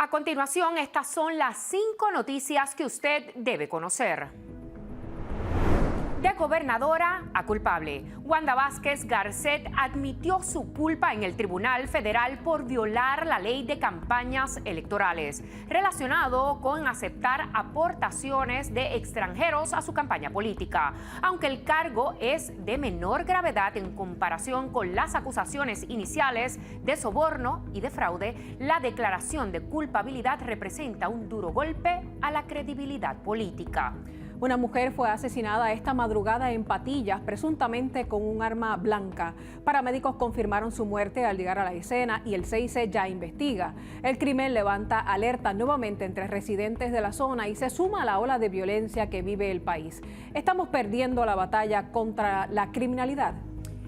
A continuación, estas son las 5 noticias que usted debe conocer. De gobernadora a culpable, Wanda Vázquez Garcet admitió su culpa en el Tribunal Federal por violar la ley de campañas electorales, relacionado con aceptar aportaciones de extranjeros a su campaña política. Aunque el cargo es de menor gravedad en comparación con las acusaciones iniciales de soborno y de fraude, la declaración de culpabilidad representa un duro golpe a la credibilidad política. Una mujer fue asesinada esta madrugada en Patillas, presuntamente con un arma blanca. Paramédicos confirmaron su muerte al llegar a la escena y el CIC ya investiga. El crimen levanta alerta nuevamente entre residentes de la zona y se suma a la ola de violencia que vive el país. Estamos perdiendo la batalla contra la criminalidad.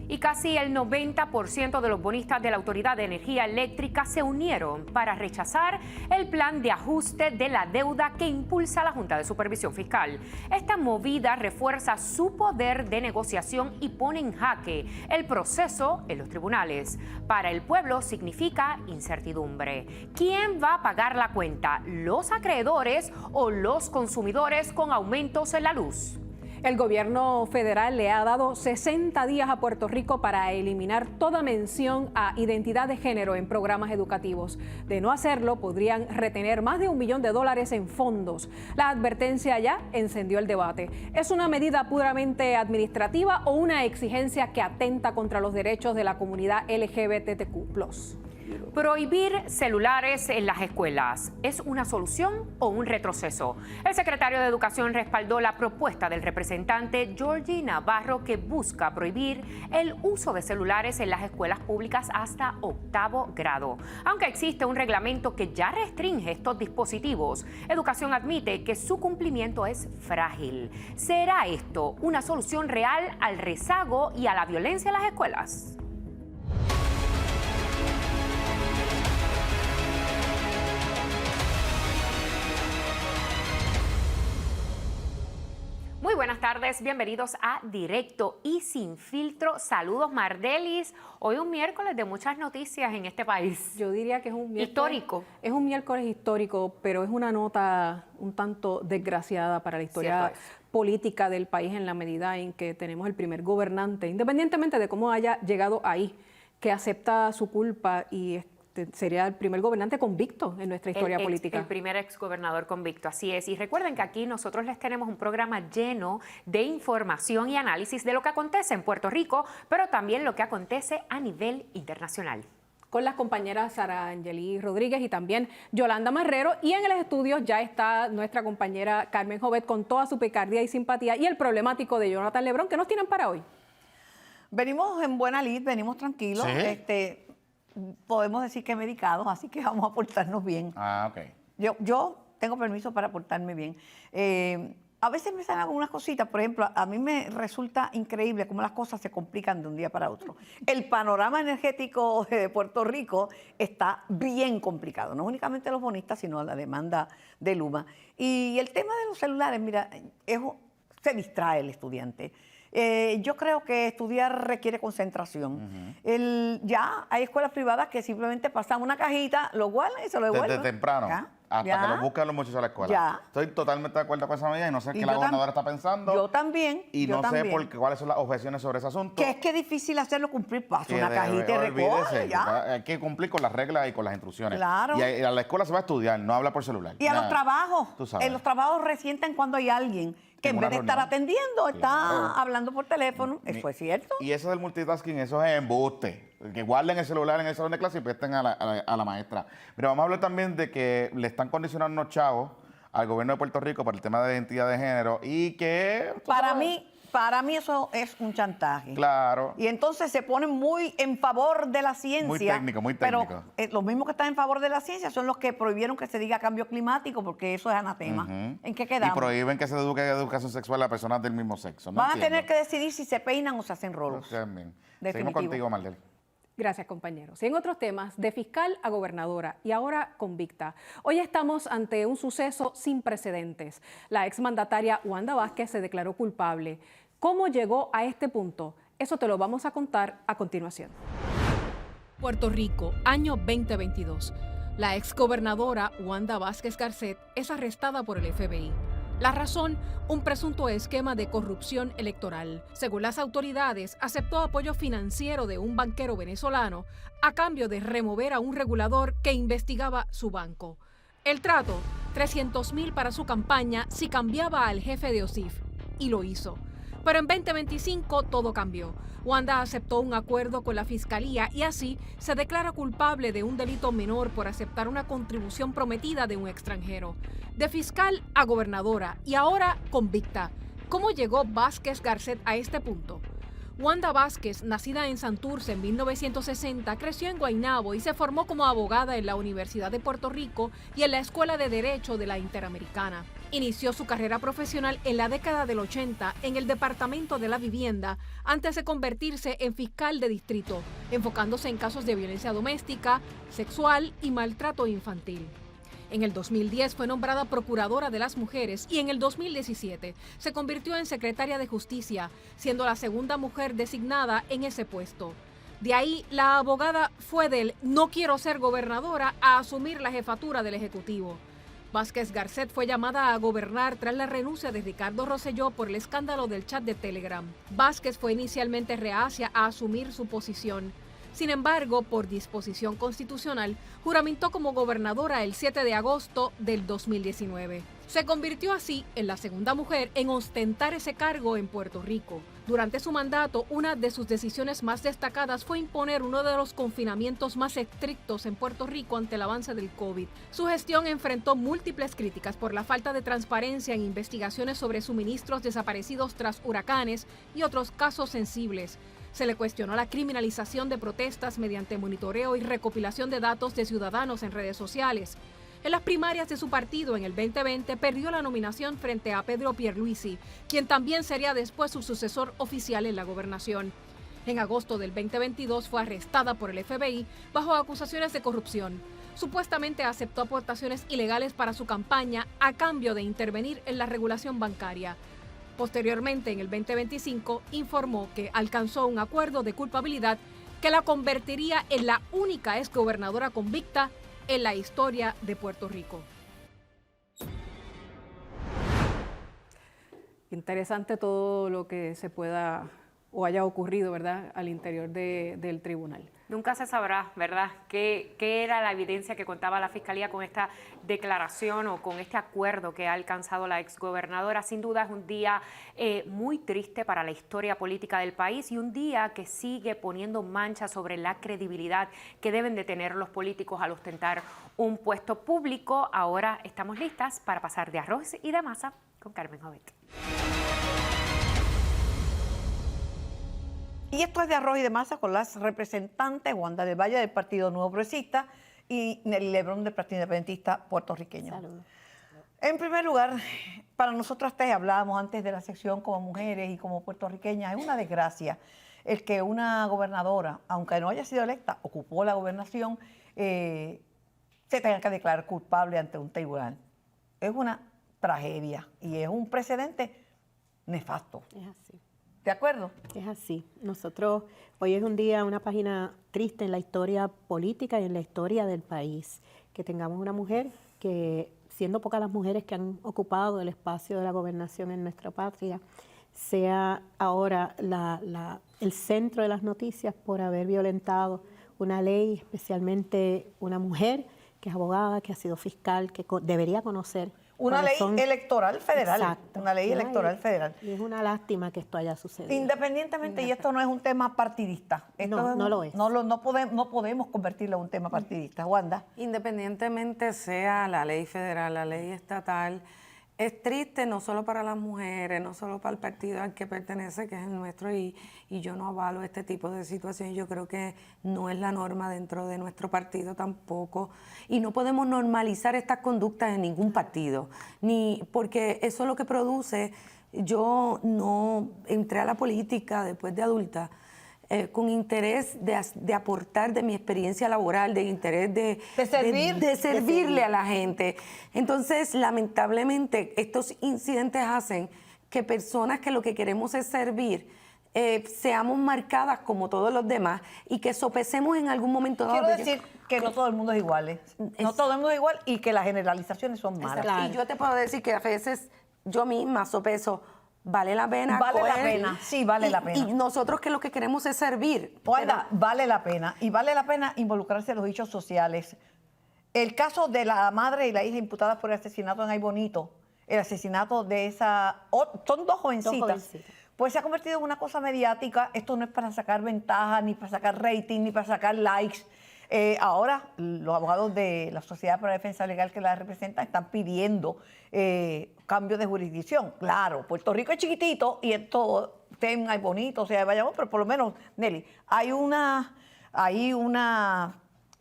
Y casi el 90% de los bonistas de la Autoridad de Energía Eléctrica se unieron para rechazar el plan de ajuste de la deuda que impulsa la Junta de Supervisión Fiscal. Esta movida refuerza su poder de negociación y pone en jaque el proceso en los tribunales. Para el pueblo significa incertidumbre. ¿Quién va a pagar la cuenta? ¿Los acreedores o los consumidores con aumentos en la luz? El gobierno federal le ha dado 60 días a Puerto Rico para eliminar toda mención a identidad de género en programas educativos. De no hacerlo, podrían retener más de $1 millón en fondos. La advertencia ya encendió el debate. ¿Es una medida puramente administrativa o una exigencia que atenta contra los derechos de la comunidad LGBTQ+? Prohibir celulares en las escuelas, ¿es una solución o un retroceso? El secretario de Educación respaldó la propuesta del representante Georgie Navarro que busca prohibir el uso de celulares en las escuelas públicas hasta 8º grado. Aunque existe un reglamento que ya restringe estos dispositivos, Educación admite que su cumplimiento es frágil. ¿Será esto una solución real al rezago y a la violencia en las escuelas? Muy buenas tardes, bienvenidos a Directo y Sin Filtro. Saludos, Mardelis. Hoy un miércoles de muchas noticias en este país. Yo diría que es un miércoles histórico. Es un miércoles histórico, pero es una nota un tanto desgraciada para la historia política del país en la medida en que tenemos el primer gobernante, independientemente de cómo haya llegado ahí, que acepta su culpa y sería el primer gobernante convicto en nuestra historia política. El primer exgobernador convicto, así es. Y recuerden que aquí nosotros les tenemos un programa lleno de información y análisis de lo que acontece en Puerto Rico, pero también lo que acontece a nivel internacional. Con las compañeras Sara Angeli Rodríguez y también Yolanda Marrero. Y en el estudio ya está nuestra compañera Carmen Jovet con toda su picardía y simpatía y el problemático de Jonathan Lebrón. ¿Qué nos tienen para hoy? Venimos en buena lid, venimos tranquilos. ¿Sí? Podemos decir que medicados, así que vamos a portarnos bien. Ok. Yo tengo permiso para portarme bien. A veces me salen algunas cositas, por ejemplo, a mí me resulta increíble cómo las cosas se complican de un día para otro. El panorama energético de Puerto Rico está bien complicado, no únicamente los bonistas, sino la demanda de Luma. Y el tema de los celulares, mira, se distrae el estudiante. Yo creo que estudiar requiere concentración. Ya hay escuelas privadas que simplemente pasan una cajita, lo guardan y se lo devuelven. Desde temprano, hasta que lo buscan los muchachos a la escuela. Estoy totalmente de acuerdo con esa medida y no sé qué la gobernadora está pensando. Yo también. Y no sé cuáles son las objeciones sobre ese asunto. Que es que es difícil hacerlo cumplir. Pasa una cajita y recoge, ya. Hay que cumplir con las reglas y con las instrucciones. Claro. Y a la escuela se va a estudiar, no habla por celular. Y a los trabajos. Tú sabes. En los trabajos resienten cuando hay alguien que en vez de estar atendiendo, está hablando por teléfono. Eso es cierto. Y eso del multitasking, eso es embuste. Que guarden el celular en el salón de clase y presten a la maestra. Pero vamos a hablar también de que le están condicionando chavos al gobierno de Puerto Rico por el tema de identidad de género y que... Para mí eso es un chantaje. Claro. Y entonces se ponen muy en favor de la ciencia. Muy técnico, muy técnico. Pero los mismos que están en favor de la ciencia son los que prohibieron que se diga cambio climático, porque eso es anatema. ¿En qué quedamos? Y prohíben que se eduque educación sexual a personas del mismo sexo. Van a tener que decidir si se peinan o se hacen rolos. Seguimos contigo, Marlene. Gracias, compañeros. Y en otros temas, de fiscal a gobernadora y ahora convicta. Hoy estamos ante un suceso sin precedentes. La exmandataria Wanda Vázquez se declaró culpable. ¿Cómo llegó a este punto? Eso te lo vamos a contar a continuación. Puerto Rico, año 2022. La exgobernadora Wanda Vázquez Garcet es arrestada por el FBI. La razón, un presunto esquema de corrupción electoral. Según las autoridades, aceptó apoyo financiero de un banquero venezolano a cambio de remover a un regulador que investigaba su banco. El trato, $300,000 para su campaña si cambiaba al jefe de OSIF, y lo hizo. Pero en 2025 todo cambió. Wanda aceptó un acuerdo con la Fiscalía y así se declara culpable de un delito menor por aceptar una contribución prometida de un extranjero. De fiscal a gobernadora y ahora convicta. ¿Cómo llegó Vázquez Garcet a este punto? Wanda Vázquez, nacida en Santurce en 1960, creció en Guaynabo y se formó como abogada en la Universidad de Puerto Rico y en la Escuela de Derecho de la Interamericana. Inició su carrera profesional en la década del 80 en el Departamento de la Vivienda antes de convertirse en fiscal de distrito, enfocándose en casos de violencia doméstica, sexual y maltrato infantil. En el 2010 fue nombrada Procuradora de las Mujeres y en el 2017 se convirtió en Secretaria de Justicia, siendo la segunda mujer designada en ese puesto. De ahí, la abogada fue del "no quiero ser gobernadora" a asumir la jefatura del Ejecutivo. Vázquez Garcet fue llamada a gobernar tras la renuncia de Ricardo Rosselló por el escándalo del chat de Telegram. Vázquez fue inicialmente reacia a asumir su posición. Sin embargo, por disposición constitucional, juramentó como gobernadora el 7 de agosto del 2019. Se convirtió así en la segunda mujer en ostentar ese cargo en Puerto Rico. Durante su mandato, una de sus decisiones más destacadas fue imponer uno de los confinamientos más estrictos en Puerto Rico ante el avance del COVID. Su gestión enfrentó múltiples críticas por la falta de transparencia en investigaciones sobre suministros desaparecidos tras huracanes y otros casos sensibles. Se le cuestionó la criminalización de protestas mediante monitoreo y recopilación de datos de ciudadanos en redes sociales. En las primarias de su partido en el 2020 perdió la nominación frente a Pedro Pierluisi, quien también sería después su sucesor oficial en la gobernación. En agosto del 2022 fue arrestada por el FBI bajo acusaciones de corrupción. Supuestamente aceptó aportaciones ilegales para su campaña a cambio de intervenir en la regulación bancaria. Posteriormente, en el 2025, informó que alcanzó un acuerdo de culpabilidad que la convertiría en la única exgobernadora convicta en la historia de Puerto Rico. Interesante todo lo que se pueda o haya ocurrido, ¿verdad?, al interior del tribunal. Nunca se sabrá, ¿verdad?, qué era la evidencia que contaba la Fiscalía con esta declaración o con este acuerdo que ha alcanzado la exgobernadora. Sin duda es un día muy triste para la historia política del país y un día que sigue poniendo mancha sobre la credibilidad que deben de tener los políticos al ostentar un puesto público. Ahora estamos listas para pasar de arroz y de masa con Carmen Jovet. Y esto es de arroz y de masa con las representantes Wanda del Valle del Partido Nuevo Progresista y Nelly Lebrón del Partido Independentista Puertorriqueño. Saludos. En primer lugar, para nosotras tres, hablábamos antes de la sección como mujeres y como puertorriqueñas, es una desgracia el que una gobernadora, aunque no haya sido electa, ocupó la gobernación, se tenga que declarar culpable ante un tribunal. Es una tragedia y es un precedente nefasto. Es así. ¿De acuerdo? Es así. Nosotros, hoy es un día, una página triste en la historia política y en la historia del país. Que tengamos una mujer que, siendo pocas las mujeres que han ocupado el espacio de la gobernación en nuestra patria, sea ahora el centro de las noticias por haber violentado una ley, especialmente una mujer que es abogada, que ha sido fiscal, que debería conocer. Una ley electoral federal. Exacto. Una ley electoral federal. Y es una lástima que esto haya sucedido. Independientemente, y esto no es un tema partidista. Esto no lo es. No podemos convertirlo en un tema partidista. Wanda. Independientemente sea la ley federal, la ley estatal, es triste no solo para las mujeres, no solo para el partido al que pertenece, que es el nuestro, y yo no avalo este tipo de situaciones. Yo creo que no es la norma dentro de nuestro partido tampoco, y no podemos normalizar estas conductas en ningún partido, ni porque eso es lo que produce. Yo no entré a la política después de adulta con interés de aportar de mi experiencia laboral, de interés de servirle a la gente. Entonces, lamentablemente, estos incidentes hacen que personas que lo que queremos es servir, seamos marcadas como todos los demás y que sopesemos en algún momento dado. Quiero decir que no todo el mundo es igual. No todo el mundo es igual y que las generalizaciones son malas. Exacto. Y yo te puedo decir que a veces yo misma sopeso, vale la pena. Vale la pena, sí, vale la pena. Y nosotros que lo que queremos es servir. Wanda, vale la pena. Y vale la pena involucrarse en los hechos sociales. El caso de la madre y la hija imputadas por el asesinato en Ay Bonito, el asesinato de esa... son dos jovencitas. Pues se ha convertido en una cosa mediática. Esto no es para sacar ventaja, ni para sacar rating, ni para sacar likes. Ahora los abogados de la Sociedad para la Defensa Legal que la representan están pidiendo cambio de jurisdicción. Claro, Puerto Rico es chiquitito y esto hay bonito, o sea, vayamos, pero por lo menos, Nelly, hay una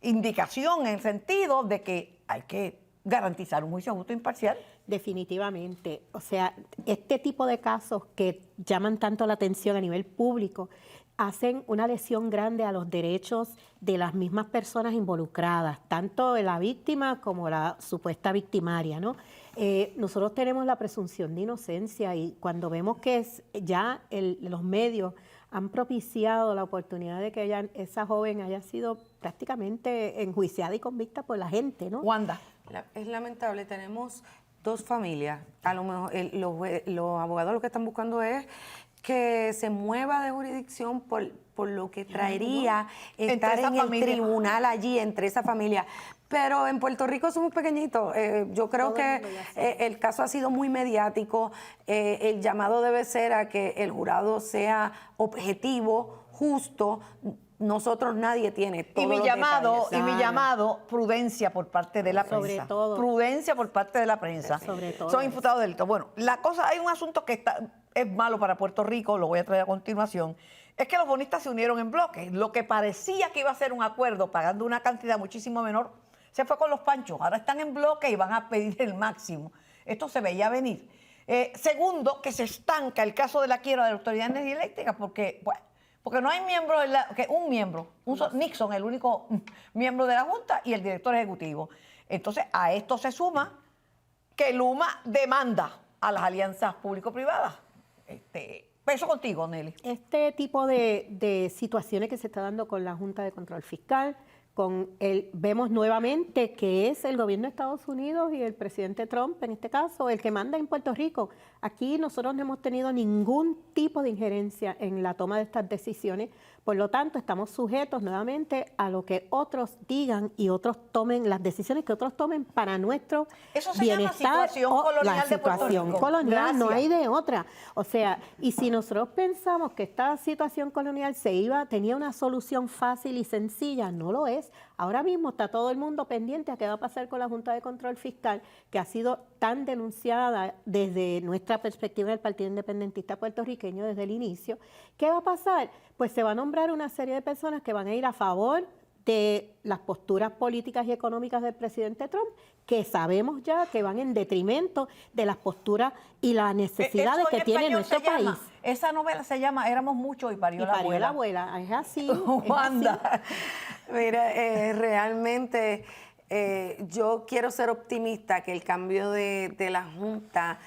indicación en el sentido de que hay que garantizar un juicio justo e imparcial. Definitivamente. O sea, este tipo de casos que llaman tanto la atención a nivel público hacen una lesión grande a los derechos de las mismas personas involucradas, tanto la víctima como la supuesta victimaria, ¿no? Nosotros tenemos la presunción de inocencia y cuando vemos que los medios han propiciado la oportunidad de que esa joven haya sido prácticamente enjuiciada y convicta por la gente, ¿no? Wanda. Es lamentable, tenemos dos familias. A lo mejor los abogados lo que están buscando es que se mueva de jurisdicción por lo que traería estar en el tribunal allí, entre esa familia. Pero en Puerto Rico somos pequeñitos. Yo creo que el caso ha sido muy mediático. El llamado debe ser a que el jurado sea objetivo, justo. Nosotros nadie tiene todos los detalles. Y mi llamado, prudencia por parte de la prensa. Sobre todo. Prudencia por parte de la prensa. Sobre todo. Son imputados de delito. Bueno, hay un asunto que es malo para Puerto Rico, lo voy a traer a continuación, es que los bonistas se unieron en bloque. Lo que parecía que iba a ser un acuerdo pagando una cantidad muchísimo menor, se fue con los panchos. Ahora están en bloque y van a pedir el máximo. Esto se veía venir. Segundo, que se estanca el caso de la quiebra de la Autoridad de Energía Eléctrica, porque no hay miembro, Nixon, el único miembro de la Junta, y el director ejecutivo. Entonces, a esto se suma que Luma demanda a las alianzas público-privadas. Peso contigo, Nelly. Este tipo de situaciones que se está dando con la Junta de Control Fiscal, vemos nuevamente que es el gobierno de Estados Unidos y el presidente Trump, en este caso, el que manda en Puerto Rico. Aquí nosotros no hemos tenido ningún tipo de injerencia en la toma de estas decisiones, por lo tanto estamos sujetos nuevamente a lo que otros digan y otros tomen, las decisiones que otros tomen para nuestro Eso se bienestar. llama situación colonial de Puerto Rico. Situación colonial, no Gracias. hay de otra. O sea, y si nosotros pensamos que esta situación colonial tenía una solución fácil y sencilla, no lo es. Ahora mismo está todo el mundo pendiente a qué va a pasar con la Junta de Control Fiscal, que ha sido tan denunciada desde nuestra perspectiva del Partido Independentista Puertorriqueño desde el inicio. ¿Qué va a pasar? Pues se va a nombrar una serie de personas que van a ir a favor de las posturas políticas y económicas del presidente Trump, que sabemos ya que van en detrimento de las posturas y las necesidades que tiene nuestro país. Esa novela se llama Éramos muchos y parió la abuela. La abuela, es así. Wanda. Mira, realmente yo quiero ser optimista que el cambio de la Junta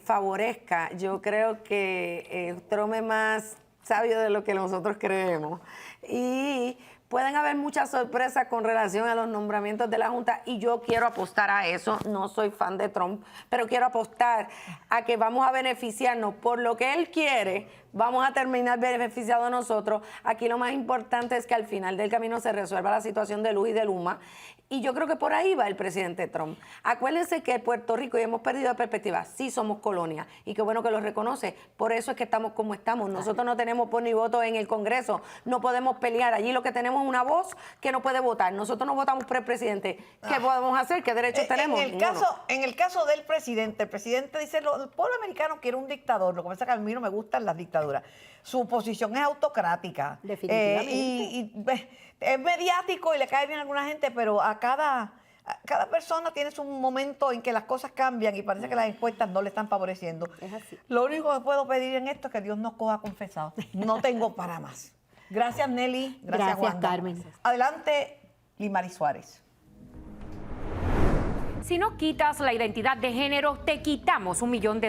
favorezca. Yo creo que Trump es más sabio de lo que nosotros creemos. Y pueden haber muchas sorpresas con relación a los nombramientos de la Junta y yo quiero apostar a eso. No soy fan de Trump, pero quiero apostar a que vamos a beneficiarnos por lo que él quiere. Vamos a terminar beneficiados nosotros. Aquí lo más importante es que al final del camino se resuelva la situación de Luz y de Luma. Y yo creo que por ahí va el presidente Trump. Acuérdense que Puerto Rico, y hemos perdido la perspectiva, sí somos colonia. Y qué bueno que lo reconoce. Por eso es que estamos como estamos. Nosotros no tenemos voz ni voto en el Congreso. No podemos pelear. Allí lo que tenemos es una voz que no puede votar. Nosotros no votamos por el presidente. ¿Qué podemos hacer? ¿Qué derechos tenemos? En el caso del presidente, el presidente dice, el pueblo americano quiere un dictador. Lo que pasa es que a mí no me gustan las dictaduras. Su posición es autocrática. Definitivamente. Es mediático y le cae bien a alguna gente, pero cada persona tiene su momento en que las cosas cambian y parece que las encuestas no le están favoreciendo. Es así. Lo único que puedo pedir en esto es que Dios nos coja confesado. No tengo para más. Gracias, Nelly. Gracias, Wanda. Carmen. Adelante, Limari Suárez. Si no quitas la identidad de género, te quitamos $1 millón.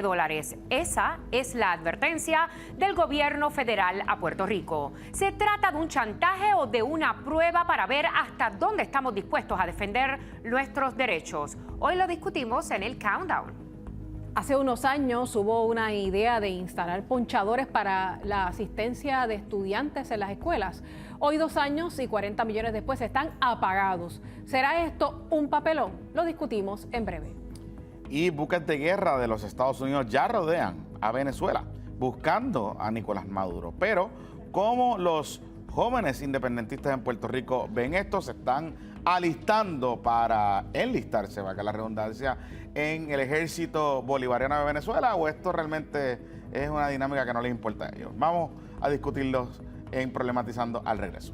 Esa es la advertencia del gobierno federal a Puerto Rico. ¿Se trata de un chantaje o de una prueba para ver hasta dónde estamos dispuestos a defender nuestros derechos? Hoy lo discutimos en el Countdown. Hace unos años hubo una idea de instalar ponchadores para la asistencia de estudiantes en las escuelas. Hoy, 2 años y 40 millones después, están apagados. ¿Será esto un papelón? Lo discutimos en breve. Y buques de guerra de los Estados Unidos ya rodean a Venezuela, buscando a Nicolás Maduro. Pero, ¿cómo los jóvenes independentistas en Puerto Rico ven esto? Se están alistando para enlistarse, valga la redundancia, en el ejército bolivariano de Venezuela, o esto realmente es una dinámica que no les importa a ellos. Vamos a discutirlos en Problematizando al regreso.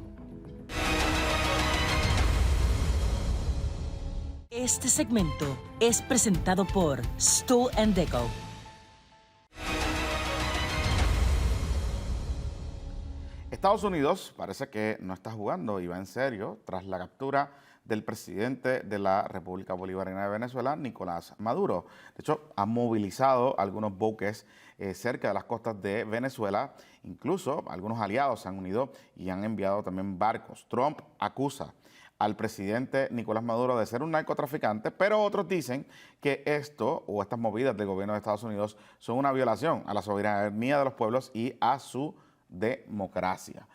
Este segmento es presentado por Stool & Deco. Estados Unidos parece que no está jugando y va en serio tras la captura del presidente de la República Bolivariana de Venezuela, Nicolás Maduro. De hecho, ha movilizado algunos buques cerca de las costas de Venezuela. Incluso algunos aliados se han unido y han enviado también barcos. Trump acusa al presidente Nicolás Maduro de ser un narcotraficante, pero otros dicen que esto o estas movidas del gobierno de Estados Unidos son una violación a la soberanía de los pueblos y a su democracia.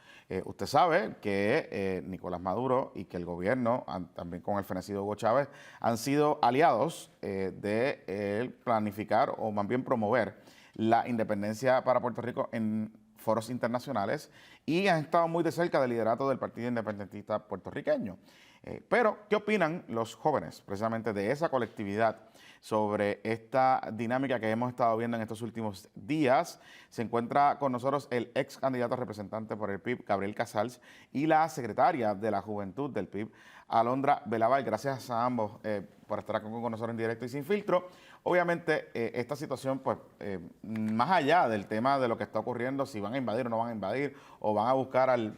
Usted sabe que Nicolás Maduro y que el gobierno, también con el fenecido Hugo Chávez, han sido aliados de planificar o más bien promover la independencia para Puerto Rico en foros internacionales y han estado muy de cerca del liderato del Partido Independentista puertorriqueño. Pero, ¿qué opinan los jóvenes precisamente de esa colectividad sobre esta dinámica que hemos estado viendo en estos últimos días? Se encuentra con nosotros el ex candidato a representante por el PIB, Gabriel Casals, y la secretaria de la Juventud del PIB, Alondra Velaval. Gracias a ambos por estar aquí con nosotros en directo y sin filtro. Obviamente, esta situación, pues, más allá del tema de lo que está ocurriendo, si van a invadir o no van a invadir, o van a buscar al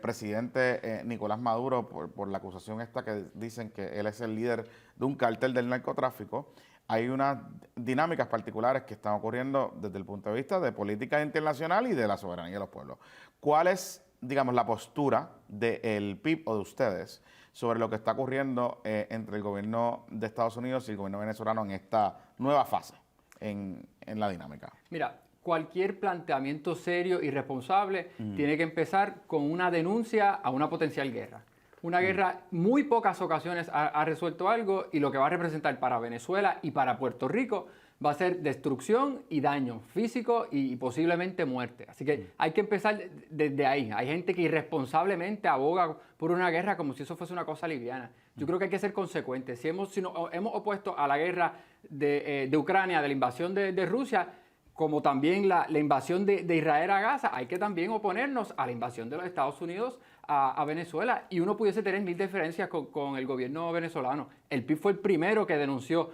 presidente Nicolás Maduro por la acusación esta que dicen que él es el líder de un cártel del narcotráfico, hay unas dinámicas particulares que están ocurriendo desde el punto de vista de política internacional y de la soberanía de los pueblos. ¿Cuál es, digamos, la postura del PIB o de ustedes sobre lo que está ocurriendo entre el gobierno de Estados Unidos y el gobierno venezolano en esta nueva fase en la dinámica? Mira, cualquier planteamiento serio y responsable tiene que empezar con una denuncia a una potencial guerra. Una guerra muy pocas ocasiones ha resuelto algo y lo que va a representar para Venezuela y para Puerto Rico va a ser destrucción y daño físico y posiblemente muerte. Así que hay que empezar desde ahí. Hay gente que irresponsablemente aboga por una guerra como si eso fuese una cosa liviana. Yo creo que hay que ser consecuentes. Si nos hemos opuesto a la guerra de Ucrania, de la invasión de Rusia, como también la invasión de Israel a Gaza, hay que también oponernos a la invasión de los Estados Unidos a Venezuela. Y uno pudiese tener mil diferencias con el gobierno venezolano. El PIB fue el primero que denunció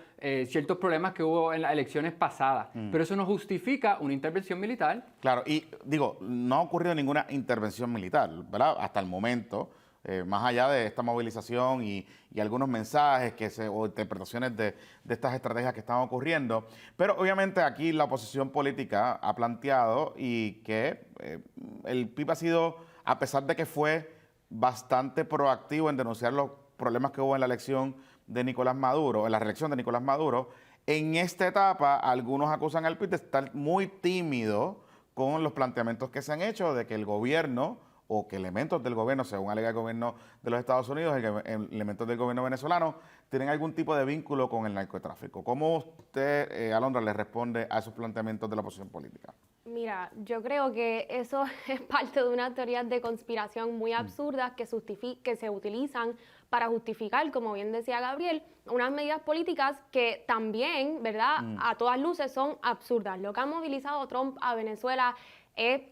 ciertos problemas que hubo en las elecciones pasadas. Pero eso no justifica una intervención militar. Claro, y digo, no ha ocurrido ninguna intervención militar, ¿verdad? Hasta el momento. Más allá de esta movilización y algunos mensajes o interpretaciones de estas estrategias que están ocurriendo. Pero obviamente aquí la oposición política ha planteado y que el PIB ha sido, a pesar de que fue bastante proactivo en denunciar los problemas que hubo en la elección de Nicolás Maduro, en la reelección de Nicolás Maduro, en esta etapa algunos acusan al PIB de estar muy tímido con los planteamientos que se han hecho de que el gobierno o que elementos del gobierno, según alega el gobierno de los Estados Unidos, elementos del gobierno venezolano, tienen algún tipo de vínculo con el narcotráfico. ¿Cómo usted, Alondra, le responde a esos planteamientos de la oposición política? Mira, yo creo que eso es parte de unas teorías de conspiración muy absurdas que se utilizan para justificar, como bien decía Gabriel, unas medidas políticas que también, ¿verdad?, a todas luces son absurdas. Lo que ha movilizado Trump a Venezuela es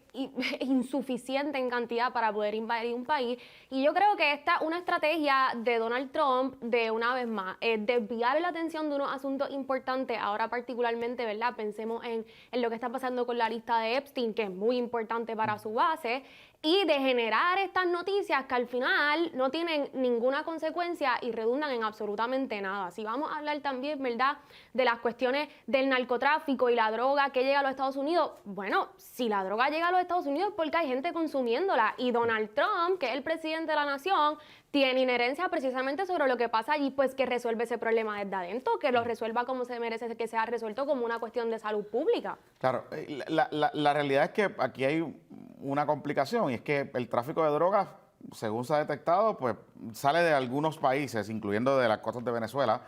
insuficiente en cantidad para poder invadir un país. Y yo creo que esta es una estrategia de Donald Trump de, una vez más, desviar la atención de unos asuntos importantes. Ahora particularmente, ¿verdad?, pensemos en lo que está pasando con la lista de Epstein, que es muy importante para su base. y de generar estas noticias que al final no tienen ninguna consecuencia y redundan en absolutamente nada. Si vamos a hablar también, ¿verdad?, de las cuestiones del narcotráfico y la droga que llega a los Estados Unidos, bueno, si la droga llega a los Estados Unidos es porque hay gente consumiéndola, y Donald Trump, que es el presidente de la nación, tiene inherencia precisamente sobre lo que pasa allí, pues que resuelve ese problema desde adentro, que lo resuelva como se merece que sea resuelto, como una cuestión de salud pública. Claro, la realidad es que aquí hay una complicación, y es que el tráfico de drogas, según se ha detectado, pues sale de algunos países, incluyendo de las costas de Venezuela,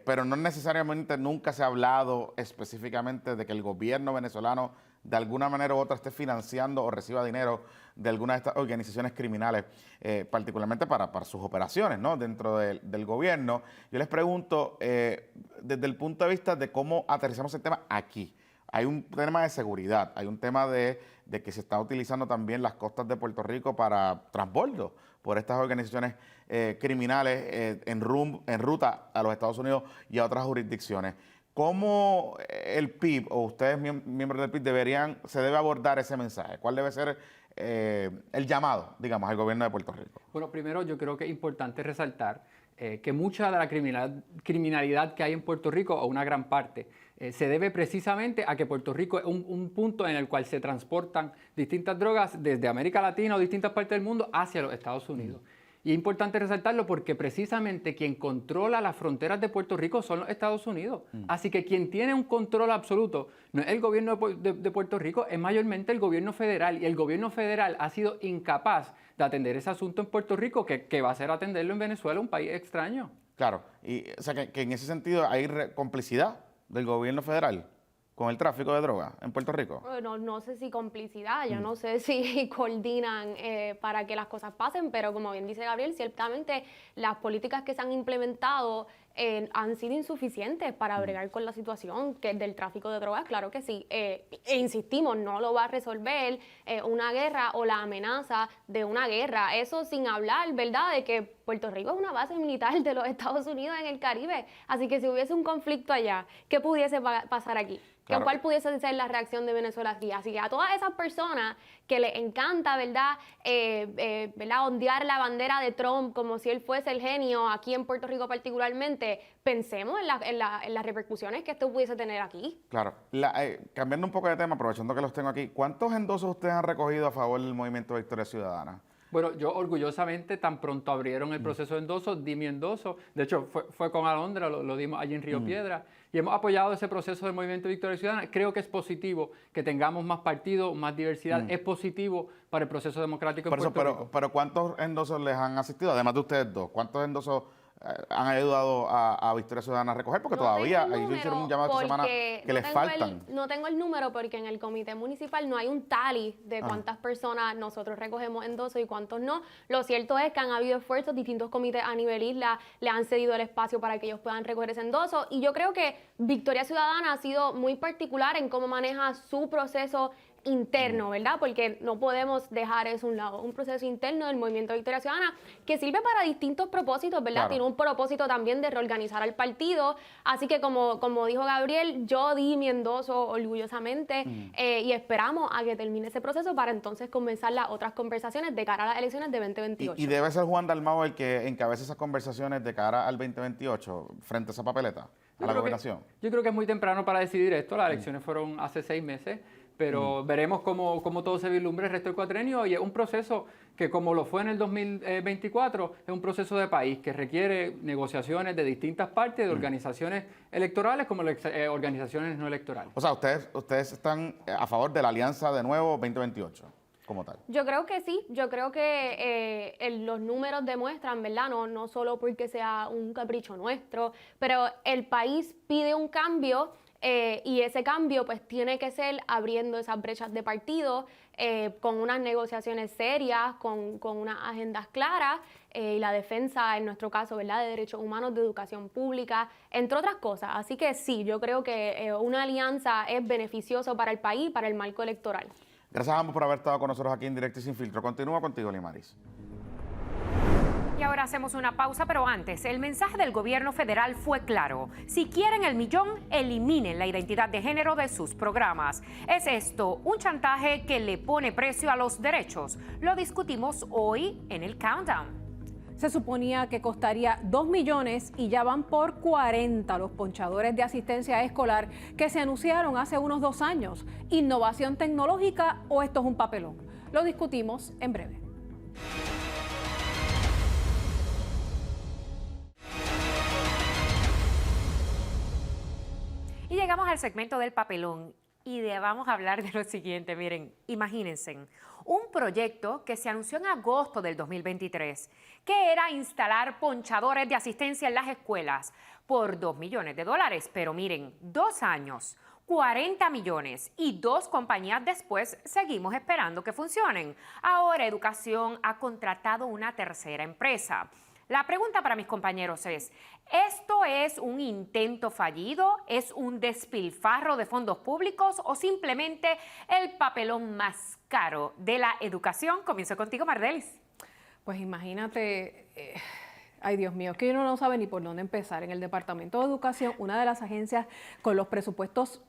pero no necesariamente nunca se ha hablado específicamente de que el gobierno venezolano de alguna manera u otra esté financiando o reciba dinero de alguna de estas organizaciones criminales, particularmente para sus operaciones, ¿no?, dentro del gobierno. Yo les pregunto, desde el punto de vista de cómo aterrizamos el tema aquí. Hay un tema de seguridad, hay un tema de que se está utilizando también las costas de Puerto Rico para transbordo por estas organizaciones criminales en ruta a los Estados Unidos y a otras jurisdicciones. ¿Cómo el PIB o ustedes, miembros del PIB, se debe abordar ese mensaje? ¿Cuál debe ser el llamado, digamos, al gobierno de Puerto Rico? Bueno, primero yo creo que es importante resaltar que mucha de la criminalidad que hay en Puerto Rico, o una gran parte, se debe precisamente a que Puerto Rico es un punto en el cual se transportan distintas drogas desde América Latina o distintas partes del mundo hacia los Estados Unidos. Y es importante resaltarlo porque precisamente quien controla las fronteras de Puerto Rico son los Estados Unidos. Así que quien tiene un control absoluto no es el gobierno de Puerto Rico, es mayormente el gobierno federal. Y el gobierno federal ha sido incapaz de atender ese asunto en Puerto Rico, que va a ser atenderlo en Venezuela, un país extraño. Claro, y o sea que en ese sentido hay complicidad del gobierno federal con el tráfico de drogas en Puerto Rico. No sé si complicidad, yo no sé si coordinan para que las cosas pasen, pero como bien dice Gabriel, ciertamente las políticas que se han implementado han sido insuficientes para bregar con la situación del tráfico de drogas, claro que sí. E insistimos, no lo va a resolver una guerra o la amenaza de una guerra. Eso sin hablar, ¿verdad?, de que Puerto Rico es una base militar de los Estados Unidos en el Caribe. Así que si hubiese un conflicto allá, ¿qué pudiese pasar aquí? Claro. ¿Cuál pudiese ser la reacción de Venezuela aquí? Así que a todas esas personas que les encanta, ¿verdad?, ondear la bandera de Trump como si él fuese el genio aquí en Puerto Rico particularmente, pensemos en las repercusiones que esto pudiese tener aquí. Claro. Cambiando un poco de tema, aprovechando que los tengo aquí, ¿cuántos endosos ustedes han recogido a favor del Movimiento Victoria Ciudadana? Bueno, yo orgullosamente, tan pronto abrieron el proceso de endoso, di mi endoso. De hecho, fue con Alondra, lo dimos allí en Río Piedra. Y hemos apoyado ese proceso del Movimiento Victoria Ciudadana. Creo que es positivo que tengamos más partidos, más diversidad. Es positivo para el proceso democrático en Puerto Rico. Pero ¿cuántos endosos les han asistido? Además de ustedes dos, ¿cuántos endosos han ayudado a Victoria Ciudadana a recoger? Porque todavía, ellos hicieron un llamado esta semana que les faltan. No tengo el número porque en el comité municipal no hay un tally de cuántas personas nosotros recogemos endosos y cuántos no. Lo cierto es que han habido esfuerzos, distintos comités a nivel isla le han cedido el espacio para que ellos puedan recoger ese endoso, y yo creo que Victoria Ciudadana ha sido muy particular en cómo maneja su proceso interno, ¿verdad? Porque no podemos dejar eso a un lado. Un proceso interno del Movimiento Victoria Ciudadana que sirve para distintos propósitos, ¿verdad? Claro. Tiene un propósito también de reorganizar al partido. Así que como dijo Gabriel, yo di mi endoso orgullosamente y esperamos a que termine ese proceso para entonces comenzar las otras conversaciones de cara a las elecciones de 2028. ¿Y debe ser Juan Dalmau el que encabece esas conversaciones de cara al 2028 frente a esa papeleta, a la gobernación? Yo creo que es muy temprano para decidir esto. Las elecciones fueron hace 6 meses. Pero veremos cómo todo se vislumbra el resto del cuatrenio, y es un proceso que, como lo fue en el 2024, es un proceso de país que requiere negociaciones de distintas partes, de organizaciones electorales como organizaciones no electorales. O sea, ustedes están a favor de la alianza de nuevo 2028 como tal. Yo creo que sí, yo creo que los números demuestran, ¿verdad? No solo porque sea un capricho nuestro, pero el país pide un cambio. Y ese cambio pues tiene que ser abriendo esas brechas de partido con unas negociaciones serias, con unas agendas claras y la defensa, en nuestro caso, ¿verdad?, de derechos humanos, de educación pública, entre otras cosas. Así que sí, yo creo que una alianza es beneficioso para el país y para el marco electoral. Gracias a ambos por haber estado con nosotros aquí en Directo y Sin Filtro. Continúa contigo, Limaris. Y Ahora hacemos una pausa, pero antes, el mensaje del gobierno federal fue claro. Si quieren el millón, eliminen la identidad de género de sus programas. ¿Es esto un chantaje que le pone precio a los derechos? Lo discutimos hoy en el Countdown. Se suponía que costaría 2 millones y ya van por 40 los ponchadores de asistencia escolar que se anunciaron hace unos 2 años. ¿Innovación tecnológica o esto es un papelón? Lo discutimos en breve. Y llegamos al segmento del papelón y vamos a hablar de lo siguiente. Miren, imagínense, un proyecto que se anunció en agosto del 2023, que era instalar ponchadores de asistencia en las escuelas por $2 millones. Pero miren, 2 años, 40 millones y 2 compañías después seguimos esperando que funcionen. Ahora Educación ha contratado una tercera empresa. La pregunta para mis compañeros es, ¿esto es un intento fallido? ¿Es un despilfarro de fondos públicos o simplemente el papelón más caro de la educación? Comienzo contigo, Mardelis. Pues imagínate, ay Dios mío, es que uno no sabe ni por dónde empezar. En el Departamento de Educación, una de las agencias con los presupuestos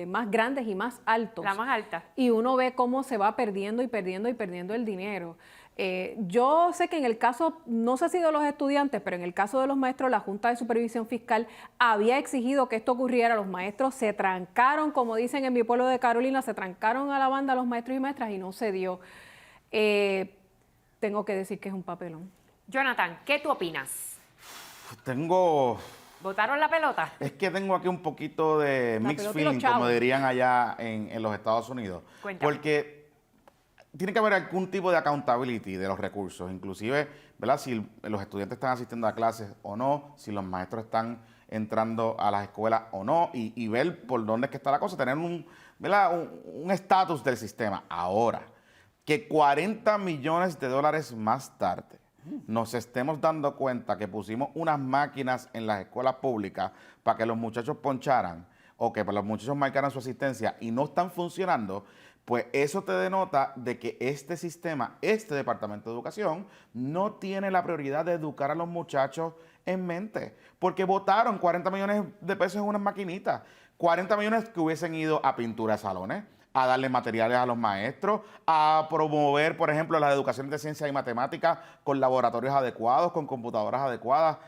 más grandes y más altos. La más alta. Y uno ve cómo se va perdiendo y perdiendo y perdiendo el dinero. Yo sé que en el caso, no sé si de los estudiantes, pero en el caso de los maestros, la Junta de Supervisión Fiscal había exigido que esto ocurriera. Los maestros se trancaron, como dicen en mi pueblo de Carolina, se trancaron a la banda los maestros y maestras y no se dio. Tengo que decir que es un papelón. Jonathan, ¿qué tú opinas? ¿Botaron la pelota? Es que tengo aquí un poquito de mixed feeling, como dirían allá en los Estados Unidos. Cuéntame. Porque tiene que haber algún tipo de accountability de los recursos, inclusive, ¿verdad? Si los estudiantes están asistiendo a clases o no, si los maestros están entrando a las escuelas o no, y ver por dónde es que está la cosa, tener un estatus del sistema. Ahora, que 40 millones de dólares más tarde nos estemos dando cuenta que pusimos unas máquinas en las escuelas públicas para que los muchachos poncharan o que los muchachos marcaran su asistencia y no están funcionando, pues eso te denota de que este sistema, este Departamento de Educación, no tiene la prioridad de educar a los muchachos en mente, porque votaron 40 millones de pesos en unas maquinitas, 40 millones que hubiesen ido a pintura de salones, a darle materiales a los maestros, a promover, por ejemplo, las educaciones de ciencia y matemáticas con laboratorios adecuados, con computadoras adecuadas.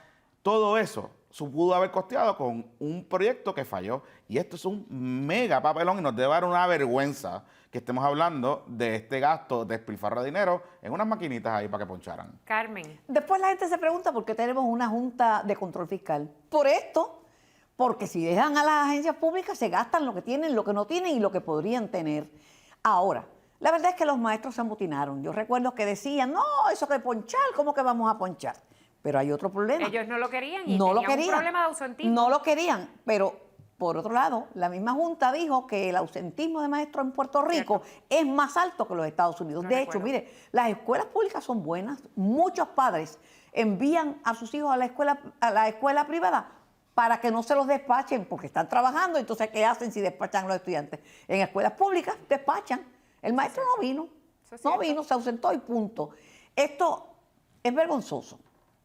Todo eso se pudo haber costeado con un proyecto que falló. Y esto es un mega papelón y nos debe dar una vergüenza que estemos hablando de este gasto de despilfarro de dinero en unas maquinitas ahí para que poncharan. Carmen. Después la gente se pregunta por qué tenemos una Junta de Control Fiscal. Por esto, porque si dejan a las agencias públicas se gastan lo que tienen, lo que no tienen y lo que podrían tener. Ahora, la verdad es que los maestros se amotinaron. Yo recuerdo que decían, no, eso que ponchar, ¿cómo que vamos a ponchar? Pero hay otro problema. Ellos no lo querían y no tenían lo querían. un problema de ausentismo. No lo querían, pero por otro lado, la misma Junta dijo que el ausentismo de maestros en Puerto Rico es más alto que los Estados Unidos. No de recuerdo. hecho, mire, las escuelas públicas son buenas. Muchos padres envían a sus hijos a la escuela privada para que no se los despachen, porque están trabajando. Entonces, ¿qué hacen si despachan a los estudiantes? En escuelas públicas despachan. El maestro no vino, no vino, se ausentó y punto. Esto es vergonzoso.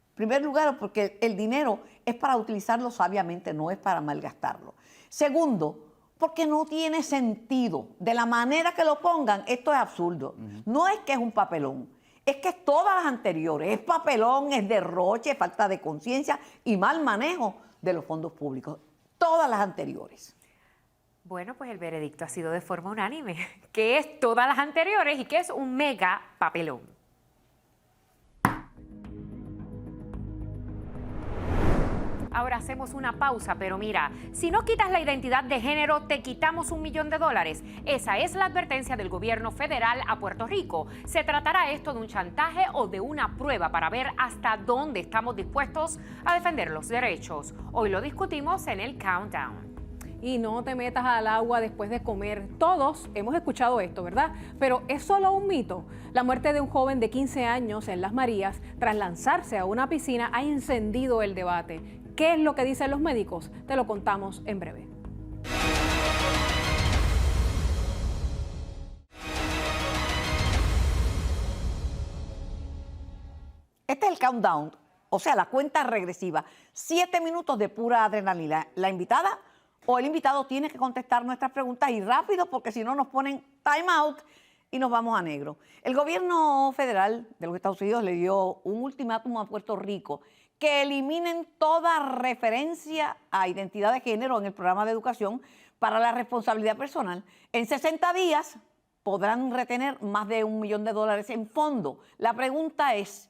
En primer lugar, porque el dinero es para utilizarlo sabiamente, no es para malgastarlo. Segundo, porque no tiene sentido. De la manera que lo pongan, esto es absurdo. No es que es un papelón, es que es todas las anteriores. Es papelón, es derroche, falta de conciencia y mal manejo de los fondos públicos. Todas las anteriores. Bueno, pues el veredicto ha sido de forma unánime, que es todas las anteriores y que es un mega papelón. Ahora hacemos una pausa, pero mira, si no quitas la identidad de género, te quitamos $1 millón. Esa es la advertencia del gobierno federal a Puerto Rico. ¿Se tratará esto de un chantaje o de una prueba para ver hasta dónde estamos dispuestos a defender los derechos? Hoy lo discutimos en el Countdown. Y no te metas al agua después de comer. Todos hemos escuchado esto, ¿verdad? Pero es solo un mito. La muerte de un joven de 15 años en Las Marías, tras lanzarse a una piscina, ha encendido el debate. ¿Qué es lo que dicen los médicos? Te lo contamos en breve. Este es el countdown, o sea, la cuenta regresiva. 7 minutos de pura adrenalina. La invitada o el invitado tiene que contestar nuestras preguntas y rápido, porque si no nos ponen time out y nos vamos a negro. El gobierno federal de los Estados Unidos le dio un ultimátum a Puerto Rico que eliminen toda referencia a identidad de género en el programa de educación para la responsabilidad personal. En 60 días podrán retener más de $1 millón en fondo. La pregunta ¿es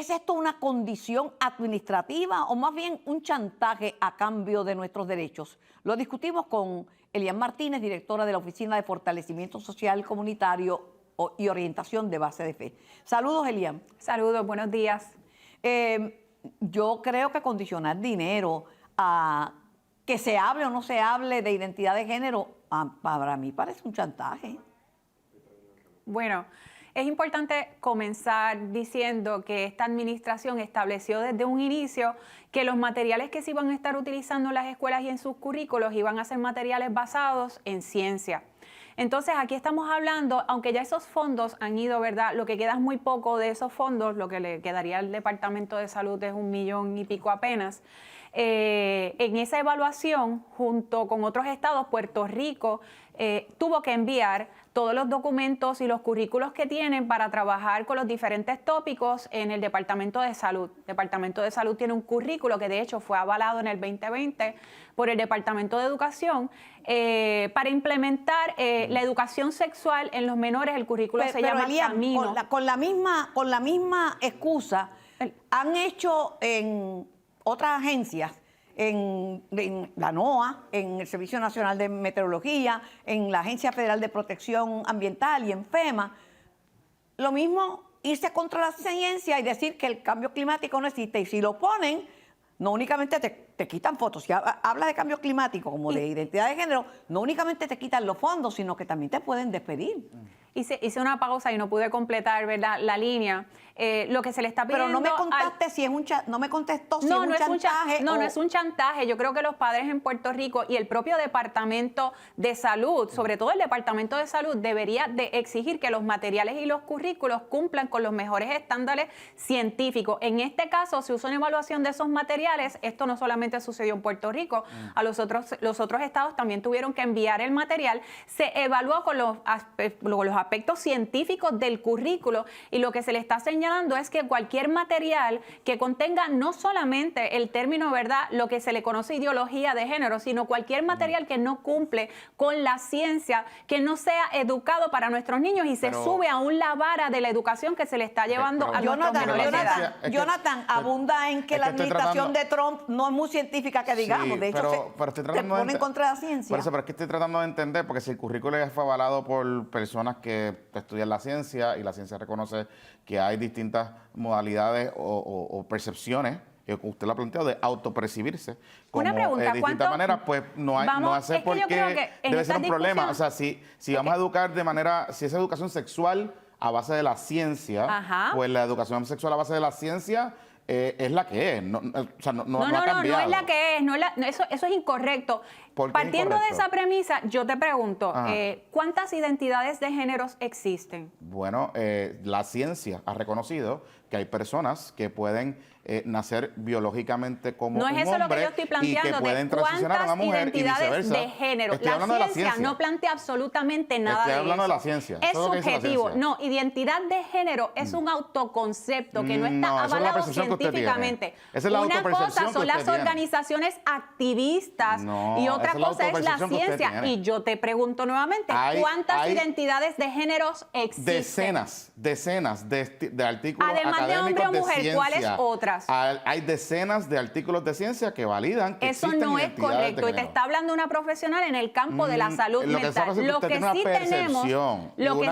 esto una condición administrativa o más bien un chantaje a cambio de nuestros derechos? Lo discutimos con Elian Martínez, directora de la Oficina de Fortalecimiento Social Comunitario y Orientación de Base de Fe. Saludos, Elian. Saludos, buenos días. Yo creo que condicionar dinero a que se hable o no se hable de identidad de género, para mí parece un chantaje. Bueno, es importante comenzar diciendo que esta administración estableció desde un inicio que los materiales que se iban a estar utilizando en las escuelas y en sus currículos iban a ser materiales basados en ciencia. Entonces, aquí estamos hablando, aunque ya esos fondos han ido, ¿verdad? Lo que queda es muy poco de esos fondos, lo que le quedaría al Departamento de Salud es $1 millón y pico apenas. En esa evaluación, junto con otros estados, Puerto Rico tuvo que enviar todos los documentos y los currículos que tienen para trabajar con los diferentes tópicos en el Departamento de Salud. El Departamento de Salud tiene un currículo que de hecho fue avalado en el 2020 por el Departamento de Educación para implementar la educación sexual en los menores. El currículo se llama Elian, Camino. Con la misma excusa, han hecho en otras agencias, en la NOAA, en el Servicio Nacional de Meteorología, en la Agencia Federal de Protección Ambiental y en FEMA, lo mismo irse contra la ciencia y decir que el cambio climático no existe. Y si lo ponen, no únicamente te quitan fotos. Si hablas de cambio climático como de identidad de género, no únicamente te quitan los fondos, sino que también te pueden despedir. Hice una pausa y no pude completar, ¿verdad?, la línea. Lo que se le está pidiendo... Pero no me contaste si es un no me contestó si es un chantaje. No es un chantaje. Yo creo que los padres en Puerto Rico y el propio Departamento de Salud, sobre todo el Departamento de Salud, debería de exigir que los materiales y los currículos cumplan con los mejores estándares científicos. En este caso, se usó una evaluación de esos materiales. Esto no solamente sucedió en Puerto Rico, a los otros estados también tuvieron que enviar el material. Se evaluó con los aspectos científicos del currículo y lo que se le está señalando es que cualquier material que contenga no solamente el término, ¿verdad?, lo que se le conoce ideología de género, sino cualquier material que no cumple con la ciencia, que no sea educado para nuestros niños y se sube aún la vara de la educación que se le está llevando a nuestros menores de edad. Jonathan, abunda en que la administración de Trump no es muy científica, que digamos. De hecho, se pone en contra de la ciencia. Pero es que estoy tratando de entender, porque si el currículo ya fue avalado por personas que estudian la ciencia y la ciencia reconoce que hay distintas modalidades o percepciones, que usted lo ha planteado, de autopercibirse como una pregunta, de distintas maneras, pues no hace por qué debe ser un problema. O sea, si vamos a educar de manera, si es educación sexual a base de la ciencia, pues la educación sexual a base de la ciencia es la que es. No ha cambiado. No es la que es. Eso es incorrecto. Partiendo de esa premisa, yo te pregunto, ¿cuántas identidades de géneros existen? Bueno, la ciencia ha reconocido que hay personas que pueden nacer biológicamente como un hombre. No es eso lo que yo estoy planteando, y que pueden transicionar a una mujer y viceversa. Identidades de género. La ciencia no plantea absolutamente nada de eso. Estoy hablando de la ciencia. Es subjetivo. No, identidad de género es un autoconcepto que no está avalado científicamente. Esa es la una autopercepción cosa son las organizaciones activistas y otra cosa es la ciencia. Y yo te pregunto nuevamente, ¿cuántas identidades de géneros existen? Decenas de artículos además de hombre o mujer, ¿cuáles otras? Hay decenas de artículos de ciencia que validan que eso no es correcto. Y te está hablando una profesional en el campo de la salud mental. Lo que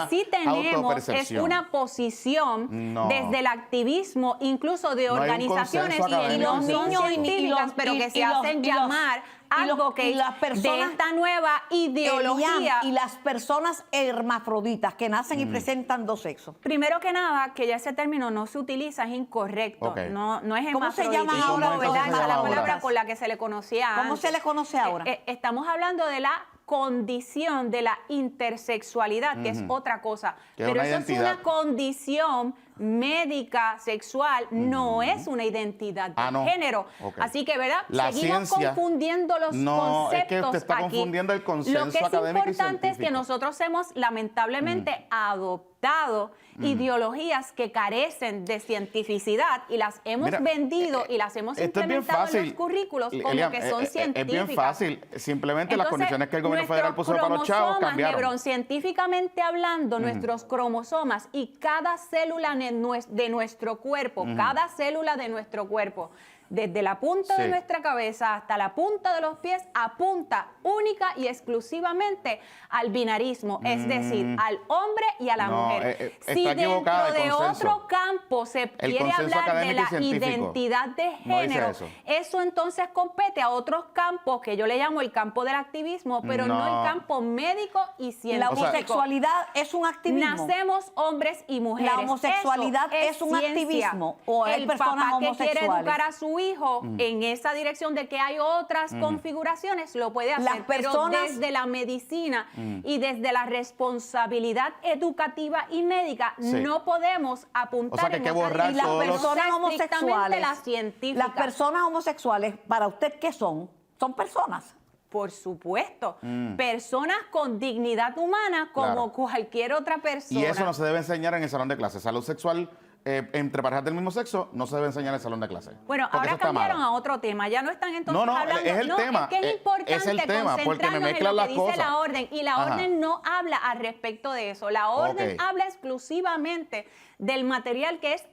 sí tenemos es una posición desde el activismo, incluso de organizaciones y los niños científicas, pero que se hacen llamar algo que de esta nueva ideología. Y las personas hermafroditas que nacen y presentan dos sexos. Primero que nada, que ya ese término no se utiliza, es incorrecto. No es ¿Cómo se llama ahora? ¿Verdad? La palabra por la que se le conocía ¿Cómo antes. se le conoce ahora? Estamos hablando de la condición de la intersexualidad, que es otra cosa. Pero eso es una condición médica sexual no es una identidad de no. género. Okay. Así que, ¿verdad? La Seguimos ciencia, confundiendo los no, conceptos es que usted está aquí. confundiendo el consenso Lo que es académico y importante es que científico. nosotros hemos lamentablemente adoptado ideologías que carecen de cientificidad y las hemos vendido y las hemos esto es bien implementado en fácil. los currículos como Elian, que son científicas. Es bien fácil. Simplemente las Entonces, condiciones que el gobierno federal puso para los chavos cromosomas, cambiaron. Lebrón, científicamente hablando, nuestros cromosomas y cada célula de nuestro cuerpo, cada célula de nuestro cuerpo, desde la punta de nuestra cabeza hasta la punta de los pies, apunta única y exclusivamente al binarismo, es decir, al hombre y a la mujer. Si está equivocada dentro el de consenso. otro campo se El quiere consenso hablar de académico y la científico identidad de no dice género, eso. eso entonces compete a otros campos que yo le llamo el campo del activismo, pero no el campo médico y científico. La homosexualidad es un activismo. Nacemos hombres y mujeres. La homosexualidad Eso es un ciencia. activismo, o hay el personas papá que quiere homosexuales. educar a su hijo en esa dirección de que hay otras configuraciones, lo puede hacer. Las personas- pero desde la medicina y desde la responsabilidad educativa y médica no podemos apuntar O sea, que hay en que otra borrar Y las dirección. todos los- personas Esa es estrictamente homosexuales, la científica. las personas homosexuales, para usted, ¿qué son? Son personas. Por supuesto, personas con dignidad humana como Claro. cualquier otra persona. Y eso no se debe enseñar en el salón de clases. Salud sexual entre parejas del mismo sexo no se debe enseñar en el salón de clases. Bueno, porque ahora eso está cambiaron malo. a otro tema. Ya no están entonces No, hablando. es el tema. Es que es importante Es el tema, porque me concentrarnos mezclan en lo las que dice cosas. la orden. Y la Ajá. orden no habla al respecto de eso. La orden Ok. habla exclusivamente del material que es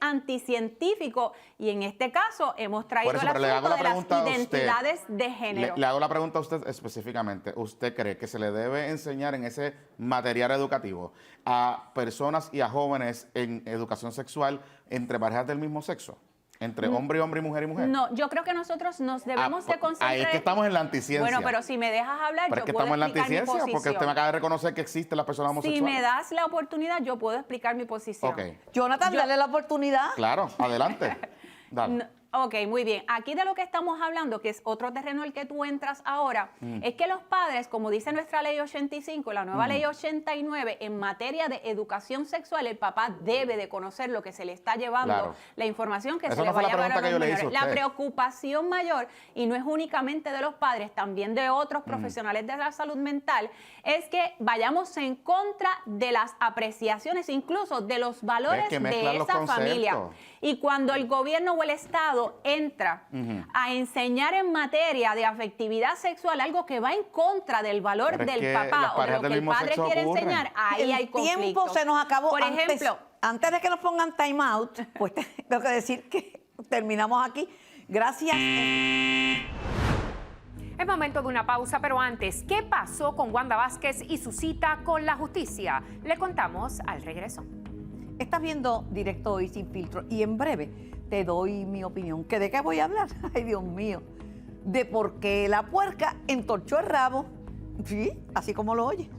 anticientífico. Y en este caso hemos traído Por eso, el pero le hago asunto la de las pregunta a usted. identidades de género. Le hago la pregunta a usted específicamente. ¿Usted cree que se le debe enseñar en ese material educativo a personas y a jóvenes en educación sexual entre parejas del mismo sexo? ¿Entre hombre y hombre y mujer y mujer? No, yo creo que nosotros nos debemos de concentrar. Ahí es que estamos en la anticiencia. Bueno, pero si me dejas hablar, Pero yo es que puedo estamos en la explicar mi anticiencia porque usted posición. me acaba de reconocer que existen las personas Si homosexuales. me das la oportunidad, yo puedo explicar mi posición. Ok, Jonathan, dale la oportunidad. claro, adelante. Dale. No, ok, muy bien. Aquí de lo que estamos hablando, que es otro terreno al que tú entras ahora, es que los padres, como dice nuestra ley 85, la nueva ley 89, en materia de educación sexual, el papá debe de conocer lo que se le está llevando, Claro. la información que Esa se le no fue va a la llevar a pregunta que los yo le hice menores. a La usted. preocupación mayor, y no es únicamente de los padres, también de otros profesionales de la salud mental, es que vayamos en contra de las apreciaciones, incluso de los valores que de mezclan los esa familia. conceptos. Y cuando el gobierno o el Estado entra a enseñar en materia de afectividad sexual algo que va en contra del valor Pero es del que las papá o de parejas lo del que el mismo padre sexo quiere ocurren. enseñar, ahí hay El tiempo conflictos. se nos acabó. Por ejemplo, antes de que nos pongan time out, pues tengo que decir que terminamos aquí. Gracias. Es momento de una pausa, pero antes, ¿qué pasó con Wanda Vázquez y su cita con la justicia? Le contamos al regreso. Estás viendo Directo Hoy Sin Filtro y en breve te doy mi opinión. ¿Que de qué voy a hablar? Ay, Dios mío. De por qué la puerca entorchó el rabo. Sí, así como lo oye.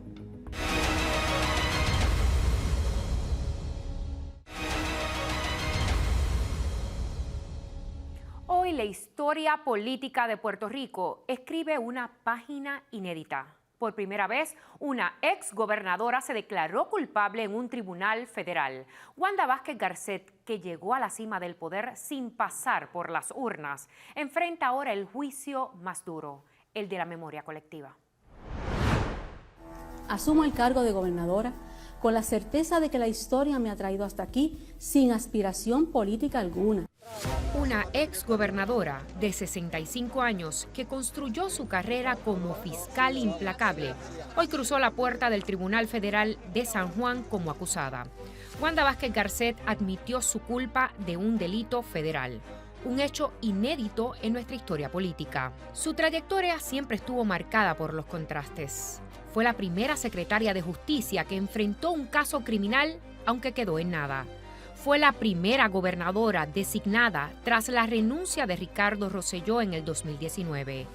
Hoy la historia política de Puerto Rico escribe una página inédita. Por primera vez, una exgobernadora se declaró culpable en un tribunal federal. Wanda Vázquez Garcet, que llegó a la cima del poder sin pasar por las urnas, enfrenta ahora el juicio más duro, el de la memoria colectiva. Asumo el cargo de gobernadora con la certeza de que la historia me ha traído hasta aquí sin aspiración política alguna. Una exgobernadora de 65 años que construyó su carrera como fiscal implacable, hoy cruzó la puerta del Tribunal Federal de San Juan como acusada. Wanda Vázquez Garcet admitió su culpa de un delito federal, un hecho inédito en nuestra historia política. Su trayectoria siempre estuvo marcada por los contrastes. Fue la primera secretaria de Justicia que enfrentó un caso criminal, aunque quedó en nada. Fue la primera gobernadora designada tras la renuncia de Ricardo Rosselló en el 2019.